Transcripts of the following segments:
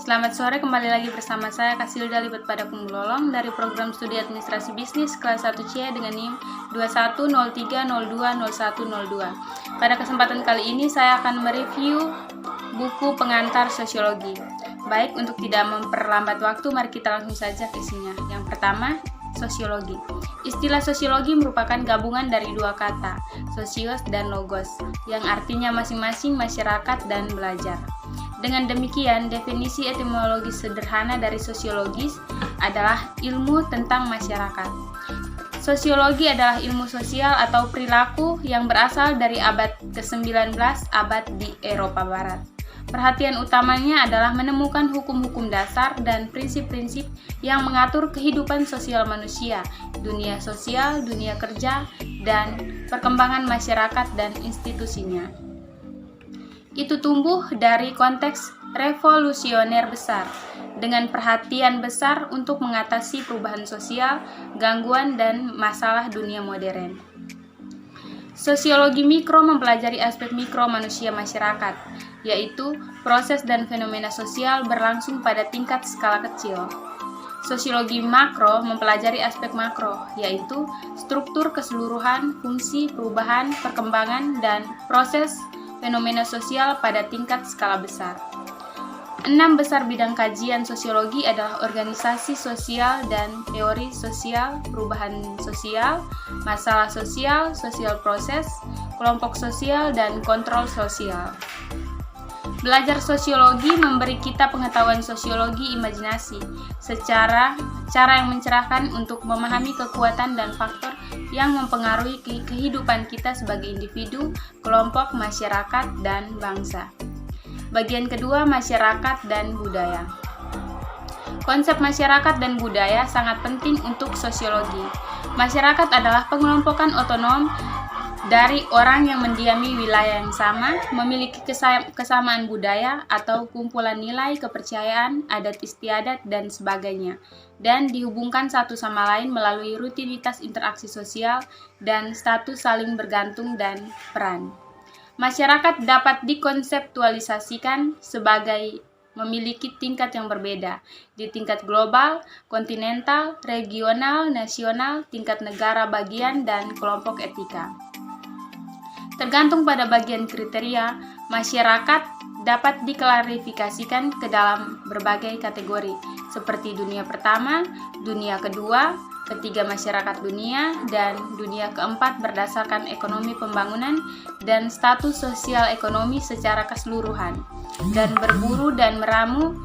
Selamat sore, kembali lagi bersama saya Kasilda Libat pada Kumulolong dari program studi administrasi bisnis kelas 1C dengan NIM 2103020102. Pada kesempatan kali ini saya akan mereview buku pengantar sosiologi. Baik, untuk tidak memperlambat waktu, mari kita langsung saja ke isinya. Yang pertama, sosiologi. Istilah sosiologi merupakan gabungan dari dua kata, sosios dan logos, yang artinya masing-masing masyarakat dan belajar. Dengan demikian, definisi etimologis sederhana dari sosiologis adalah ilmu tentang masyarakat. Sosiologi adalah ilmu sosial atau perilaku yang berasal dari abad ke-19 abad di Eropa Barat. Perhatian utamanya adalah menemukan hukum-hukum dasar dan prinsip-prinsip yang mengatur kehidupan sosial manusia, dunia sosial, dunia kerja, dan perkembangan masyarakat dan institusinya. Itu tumbuh dari konteks revolusioner besar, dengan perhatian besar untuk mengatasi perubahan sosial, gangguan, dan masalah dunia modern. Sosiologi mikro mempelajari aspek mikro manusia masyarakat, yaitu proses dan fenomena sosial berlangsung pada tingkat skala kecil. Sosiologi makro mempelajari aspek makro, yaitu struktur keseluruhan, fungsi, perubahan, perkembangan, dan proses fenomena sosial pada tingkat skala besar. 6 besar bidang kajian sosiologi adalah organisasi sosial dan teori sosial, perubahan sosial, masalah sosial, sosial proses, kelompok sosial, dan kontrol sosial. Belajar sosiologi memberi kita pengetahuan sosiologi imajinasi secara cara yang mencerahkan untuk memahami kekuatan dan faktor yang mempengaruhi kehidupan kita sebagai individu, kelompok, masyarakat, dan bangsa. Bagian kedua, masyarakat dan budaya. Konsep masyarakat dan budaya sangat penting untuk sosiologi. Masyarakat adalah pengelompokan otonom dari orang yang mendiami wilayah yang sama, memiliki kesamaan budaya atau kumpulan nilai, kepercayaan, adat istiadat, dan sebagainya, dan dihubungkan satu sama lain melalui rutinitas interaksi sosial dan status saling bergantung dan peran. Masyarakat dapat dikonseptualisasikan sebagai memiliki tingkat yang berbeda, di tingkat global, kontinental, regional, nasional, tingkat negara bagian, dan kelompok etika. Tergantung pada bagian kriteria, masyarakat dapat diklarifikasikan ke dalam berbagai kategori, seperti dunia pertama, dunia kedua, ketiga masyarakat dunia, dan dunia keempat berdasarkan ekonomi pembangunan dan status sosial ekonomi secara keseluruhan, dan berburu dan meramu,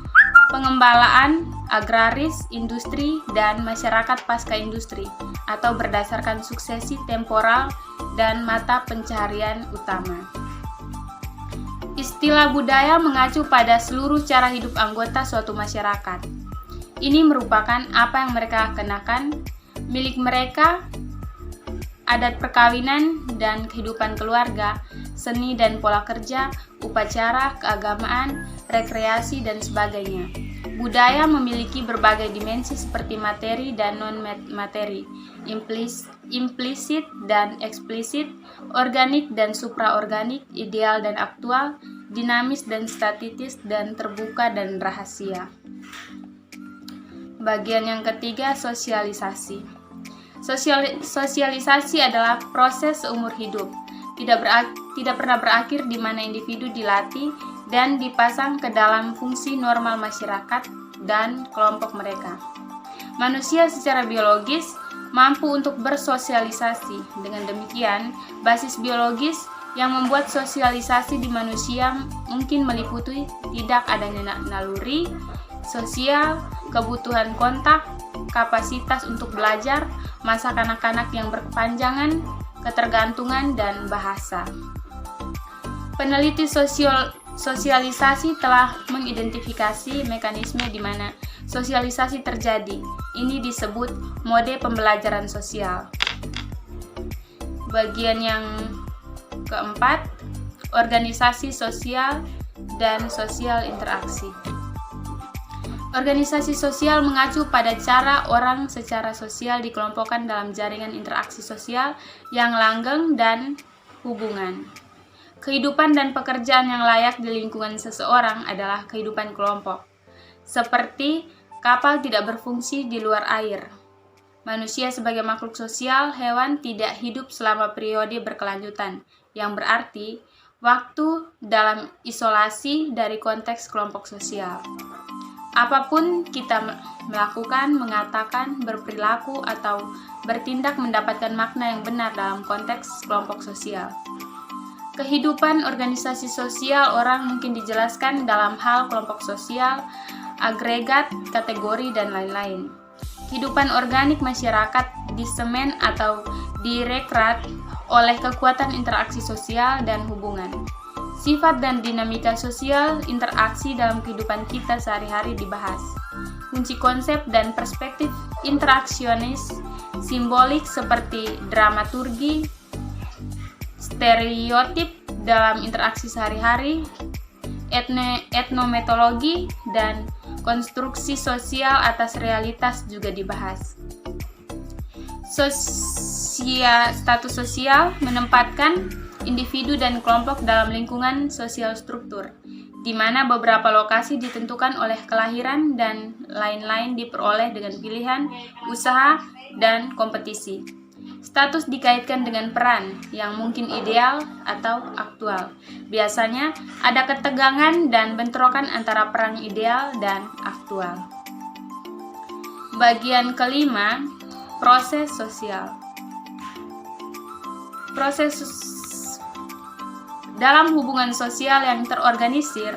pengembalaan, agraris, industri, dan masyarakat pasca industri, atau berdasarkan suksesi temporal dan mata pencaharian utama. Istilah budaya mengacu pada seluruh cara hidup anggota suatu masyarakat. Ini merupakan apa yang mereka kenakan, milik mereka, adat perkawinan dan kehidupan keluarga, seni dan pola kerja, upacara, keagamaan, rekreasi, dan sebagainya. Budaya memiliki berbagai dimensi seperti materi dan non-materi, implisit dan eksplisit, organik dan supraorganik, ideal dan aktual, dinamis dan statis, dan terbuka dan rahasia. Bagian yang ketiga, sosialisasi. Sosialisasi adalah proses seumur hidup, tidak pernah berakhir di mana individu dilatih dan dipasang ke dalam fungsi normal masyarakat dan kelompok mereka. Manusia secara biologis mampu untuk bersosialisasi. Dengan demikian, basis biologis yang membuat sosialisasi di manusia mungkin meliputi tidak adanya naluri sosial, kebutuhan kontak, kapasitas untuk belajar, masa kanak-kanak yang berkepanjangan, ketergantungan, dan bahasa. Peneliti sosialisasi telah mengidentifikasi mekanisme di mana sosialisasi terjadi. Ini disebut mode pembelajaran sosial. Bagian yang keempat, organisasi sosial dan sosial interaksi. Organisasi sosial mengacu pada cara orang secara sosial dikelompokkan dalam jaringan interaksi sosial yang langgeng dan hubungan. Kehidupan dan pekerjaan yang layak di lingkungan seseorang adalah kehidupan kelompok. seperti kapal tidak berfungsi di luar air. Manusia sebagai makhluk sosial, hewan tidak hidup selama periode berkelanjutan, yang berarti waktu dalam isolasi dari konteks kelompok sosial. Apapun kita melakukan, mengatakan, berperilaku, atau bertindak mendapatkan makna yang benar dalam konteks kelompok sosial. Kehidupan organisasi sosial orang mungkin dijelaskan dalam hal kelompok sosial, agregat, kategori, dan lain-lain. Kehidupan organik masyarakat disemen atau direkrat oleh kekuatan interaksi sosial dan hubungan. Sifat dan dinamika sosial interaksi dalam kehidupan kita sehari-hari dibahas. Kunci konsep dan perspektif interaksionis simbolik seperti dramaturgi, stereotip dalam interaksi sehari-hari, etnometologi, dan konstruksi sosial atas realitas juga dibahas. Status sosial menempatkan individu dan kelompok dalam lingkungan sosial struktur, di mana beberapa lokasi ditentukan oleh kelahiran dan lain-lain diperoleh dengan pilihan, usaha, dan kompetisi. Status dikaitkan dengan peran yang mungkin ideal atau aktual. Biasanya ada ketegangan dan bentrokan antara peran ideal dan aktual. Bagian kelima, proses sosial. Dalam hubungan sosial yang terorganisir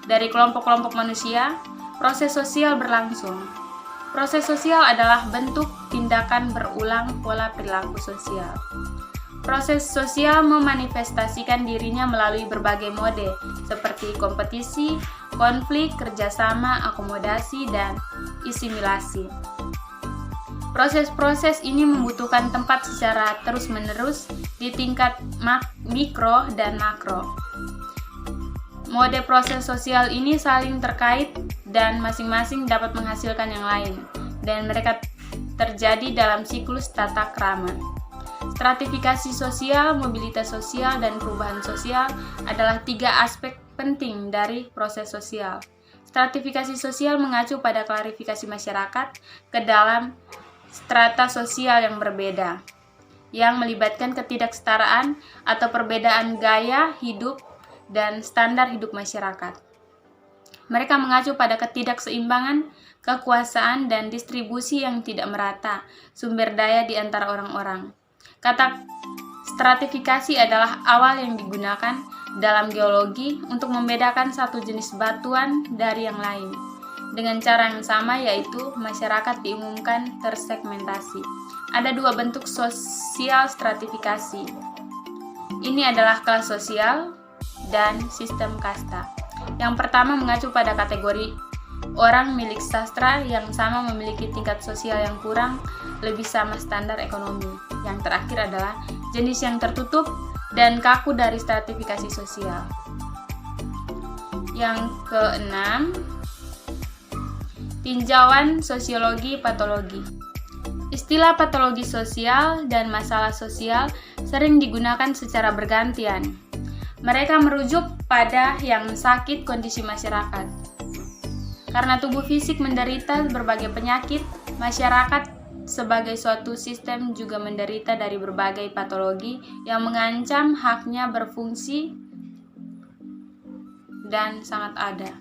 dari kelompok-kelompok manusia, proses sosial berlangsung. Proses sosial adalah bentuk tindakan berulang pola perilaku sosial. Proses sosial memanifestasikan dirinya melalui berbagai mode, seperti kompetisi, konflik, kerjasama, akomodasi, dan asimilasi. Proses-proses ini membutuhkan tempat secara terus-menerus di tingkat mikro dan makro. Mode proses sosial ini saling terkait dan masing-masing dapat menghasilkan yang lain, dan mereka terjadi dalam siklus tata krama. Stratifikasi sosial, mobilitas sosial, dan perubahan sosial adalah 3 aspek penting dari proses sosial. Stratifikasi sosial mengacu pada klarifikasi masyarakat ke dalam strata sosial yang berbeda, yang melibatkan ketidaksetaraan atau perbedaan gaya hidup dan standar hidup masyarakat. Mereka mengacu pada ketidakseimbangan, kekuasaan, dan distribusi yang tidak merata sumber daya di antara orang-orang. Kata stratifikasi adalah awal yang digunakan dalam geologi untuk membedakan satu jenis batuan dari yang lain. Dengan cara yang sama, yaitu masyarakat diumumkan tersegmentasi. Ada 2 bentuk sosial stratifikasi. Ini adalah kelas sosial dan sistem kasta. Yang pertama mengacu pada kategori orang milik sastra yang sama memiliki tingkat sosial yang kurang lebih sama standar ekonomi. Yang terakhir adalah jenis yang tertutup dan kaku dari stratifikasi sosial. Yang keenam, tinjauan sosiologi patologi. Istilah patologi sosial dan masalah sosial sering digunakan secara bergantian. Mereka merujuk pada yang sakit kondisi masyarakat. Karena tubuh fisik menderita berbagai penyakit, masyarakat sebagai suatu sistem juga menderita dari berbagai patologi yang mengancam haknya berfungsi dan sangat ada.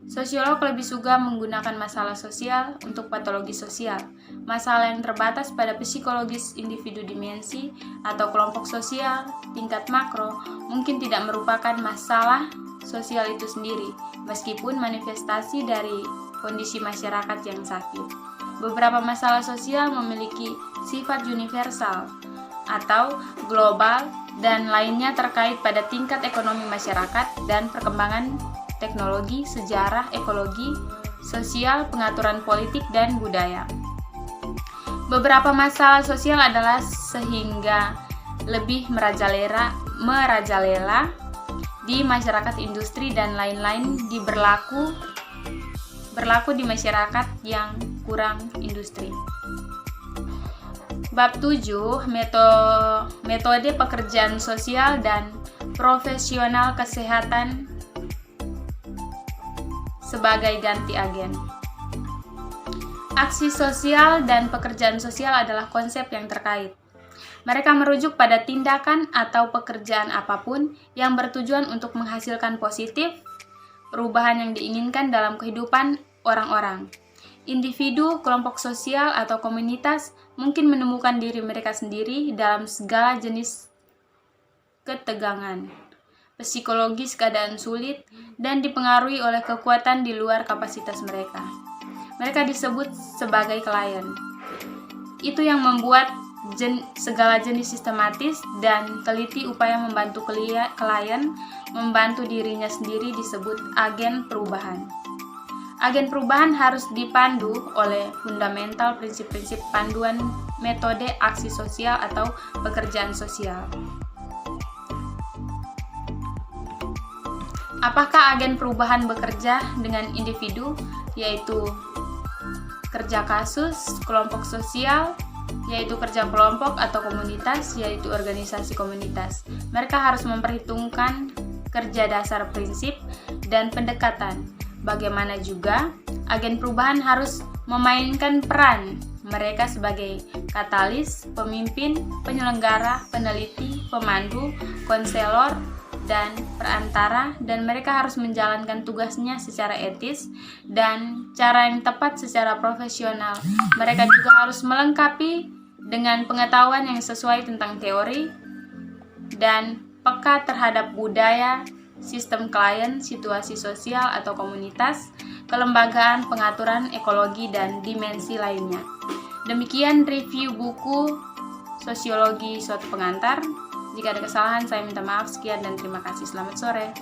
Sosiolog lebih suka menggunakan masalah sosial untuk patologi sosial. Masalah yang terbatas pada psikologis individu dimensi atau kelompok sosial tingkat makro mungkin tidak merupakan masalah sosial itu sendiri, meskipun manifestasi dari kondisi masyarakat yang sakit. Beberapa masalah sosial memiliki sifat universal atau global dan lainnya terkait pada tingkat ekonomi masyarakat dan perkembangan teknologi, sejarah, ekologi, sosial, pengaturan politik, dan budaya. Beberapa masalah sosial adalah sehingga lebih merajalela di masyarakat industri dan lain-lain berlaku di masyarakat yang kurang industri. Bab 7, metode pekerjaan sosial dan profesional kesehatan sebagai ganti agen. Aksi sosial dan pekerjaan sosial adalah konsep yang terkait. Mereka merujuk pada tindakan atau pekerjaan apapun yang bertujuan untuk menghasilkan positif, perubahan yang diinginkan dalam kehidupan orang-orang. Individu, kelompok sosial, atau komunitas mungkin menemukan diri mereka sendiri dalam segala jenis ketegangan, psikologis keadaan sulit, dan dipengaruhi oleh kekuatan di luar kapasitas mereka. Mereka disebut sebagai klien. Itu yang membuat segala jenis sistematis dan teliti upaya membantu klien membantu dirinya sendiri disebut agen perubahan. Agen perubahan harus dipandu oleh fundamental prinsip-prinsip panduan metode aksi sosial atau pekerjaan sosial. Apakah agen perubahan bekerja dengan individu, yaitu kerja kasus, kelompok sosial, yaitu kerja kelompok, atau komunitas, yaitu organisasi komunitas? Mereka harus memperhitungkan kerja dasar prinsip dan pendekatan. Bagaimana juga, agen perubahan harus memainkan peran mereka sebagai katalis, pemimpin, penyelenggara, peneliti, pemandu, konselor, dan perantara, dan mereka harus menjalankan tugasnya secara etis dan cara yang tepat secara profesional. Mereka juga harus melengkapi dengan pengetahuan yang sesuai tentang teori dan peka terhadap budaya, sistem klien, situasi sosial atau komunitas, kelembagaan, pengaturan, ekologi, dan dimensi lainnya. Demikian review buku Sosiologi Suatu Pengantar. Jika ada kesalahan, saya minta maaf. Sekian dan terima kasih. Selamat sore.